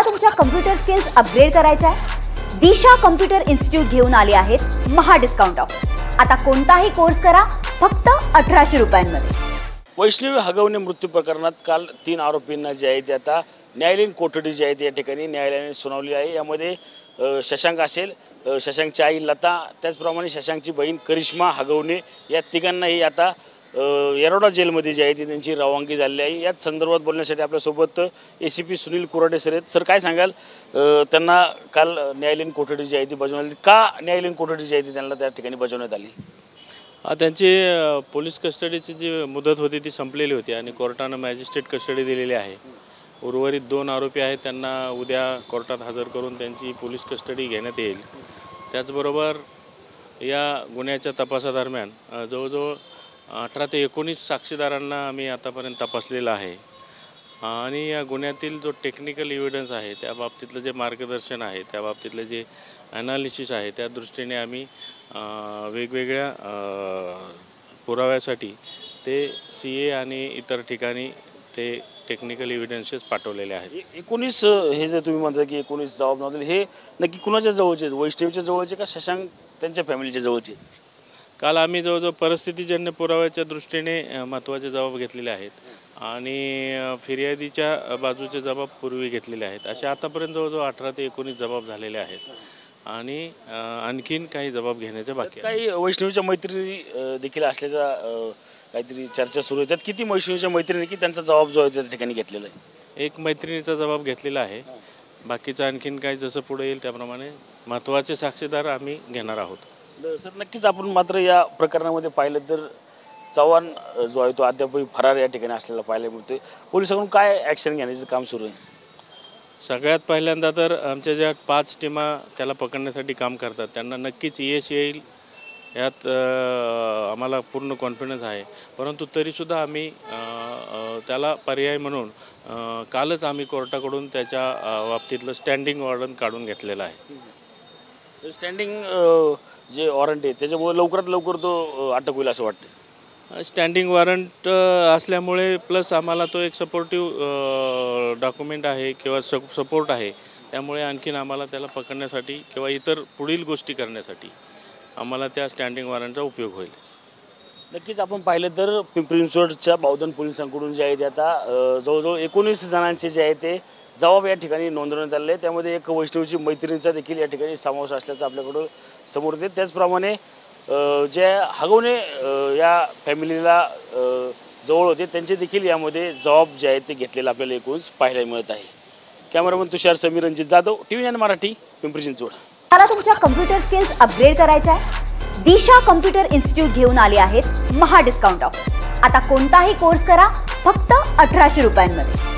तुम्हाला तुमच्या computer skills upgrade करायच्या आहे? दिशा कम्प्युटर इन्स्टिट्यूट घेऊन आले आहेत महा डिस्काउंट ऑफर। आता कोणताही कोर्स करा फक्त 1800 रुपयांमध्ये। वैष्णवी हगवणे मृत्यू प्रकरणात काल 3 आरोपींना जे आहे ते आता न्यायालयीन कोठडी जी आहे या ठिकाणी न्यायालयाने सुनावली आहे। यामध्ये शशांक असेल, शशांकची आई लता, त्याचप्रमाणे शशांकची बहीण करिश्मा हगवणे या तिघांनाही आता येरोडा जेलमध्ये जी आहे ती त्यांची रवानगी झाली आहे। याच संदर्भात बोलण्यासाठी आपल्यासोबत ACP सुनील कुराडे सर आहेत। सर, काय सांगाल, त्यांना काल न्यायालयीन कोठडी जी आहे ती बजावण्यात, का न्यायालयीन कोठडी जी आहे ती त्यांना त्या ठिकाणी बजावण्यात आली? त्यांची पोलीस कस्टडीची जी मुदत होती ती संपलेली होती आणि कोर्टानं मॅजिस्ट्रेट कस्टडी दिलेली आहे। उर्वरित 2 आरोपी आहेत, त्यांना उद्या कोर्टात हजर करून त्यांची पोलीस कस्टडी घेण्यात येईल। त्याचबरोबर या गुन्ह्याच्या तपासादरम्यान जवळजवळ 18 ते 19 साक्षीदारांना आम्ही आतापर्यंत तपासलेला आहे आणि या गुन्ह्यातील जो टेक्निकल एव्हिडन्स आहे त्या बाबतीतलं जे मार्गदर्शन आहे, त्या बाबतीतलं जे ॲनालिसिस आहे, त्या दृष्टीने आम्ही वेगवेगळ्या पुराव्यासाठी ते CA आणि इतर ठिकाणी ते टेक्निकल एव्हिडन्सेस पाठवलेले आहेत। 19 हे जे तुम्ही म्हणता की 19 जबाब नोंदवले, हे नक्की कुणाच्या जवळचे आहेत? वैष्णवीच्या जवळचे का शशांक त्यांच्या फॅमिलीच्या जवळचे? काल आम्ही जवळजवळ परिस्थितीजन्य पुराव्याच्या दृष्टीने महत्त्वाचे जबाब घेतलेले आहेत आणि फिर्यादीच्या बाजूचे जबाब पूर्वी घेतलेले आहेत। असे आतापर्यंत जवळजवळ 18 ते 19 जबाब झालेले आहेत आणि आणखीन काही जबाब घेण्याचे बाकी आहेत। काही वैष्णवीच्या मैत्रिणी देखील असल्याचा काहीतरी चर्चा सुरू आहे, त्यात किती वैष्णवीच्या मैत्रिणी की त्यांचा जबाब जो आहे त्या ठिकाणी घेतलेला आहे? 1 मैत्रिणीचा जबाब घेतलेला आहे, बाकीचं आणखीन काही जसं पुढे येईल त्याप्रमाणे महत्त्वाचे साक्षीदार आम्ही घेणार आहोत। सर, नक्कीच आपण मात्र या प्रकरणामध्ये पाहिलं तर चव्हाण जो आहे तो अद्यापही फरार या ठिकाणी असलेला पाहायला मिळतोय। पोलिसांकडून काय ॲक्शन घेण्याचं काम सुरू आहे? सगळ्यात पहिल्यांदा तर आमच्या ज्या 5 टीमा त्याला पकडण्यासाठी काम करतात त्यांना नक्कीच यश येईल यात आम्हाला पूर्ण कॉन्फिडन्स आहे। परंतु तरीसुद्धा आम्ही त्याला पर्याय म्हणून कालच आम्ही कोर्टाकडून त्याच्या बाबतीतलं स्टँडिंग वॉरंट काढून घेतलेलं आहे। स्टँडिंग जे वॉरंट आहे त्याच्यामुळे लवकरात लवकर तो अटक होईल असं वाटतं? स्टँडिंग वॉरंट असल्यामुळे प्लस आम्हाला तो एक सपोर्टिव्ह डॉक्युमेंट आहे किंवा सपोर्ट आहे, त्यामुळे आणखीन आम्हाला त्याला पकडण्यासाठी किंवा इतर पुढील गोष्टी करण्यासाठी आम्हाला त्या स्टँडिंग वॉरंटचा उपयोग होईल। नक्कीच आपण पाहिलं तर पिंपरी चिंचवडच्या बावधन पोलिसांकडून जे आहे ते आता जवळजवळ 19 जणांचे जे आहे ते जबाब या ठिकाणी नोंदवण्यात आले आहे। त्यामध्ये एक वैष्णवीची मैत्रिणीचा देखील या ठिकाणी समावेश असल्याचं आपल्याकडं समोर येते। त्याचप्रमाणे जे हगवणे या फॅमिलीला जवळ होते त्यांचे देखील यामध्ये जबाब जे आहेत ते घेतलेले आपल्याला एकूणच पाहायला मिळत आहे। कॅमेरामन तुषार समीर रणजित जाधव, TV9 मराठी, पिंपरी चिंचवड। तुम्हाला तुमच्या कम्प्युटर स्किल्स अपग्रेड करायच्या आहे? दिशा कम्प्युटर इन्स्टिट्यूट घेऊन आले आहेत महा डिस्काउंट ऑफर। आता कोणताही कोर्स करा फक्त 1800 रुपयांमध्ये।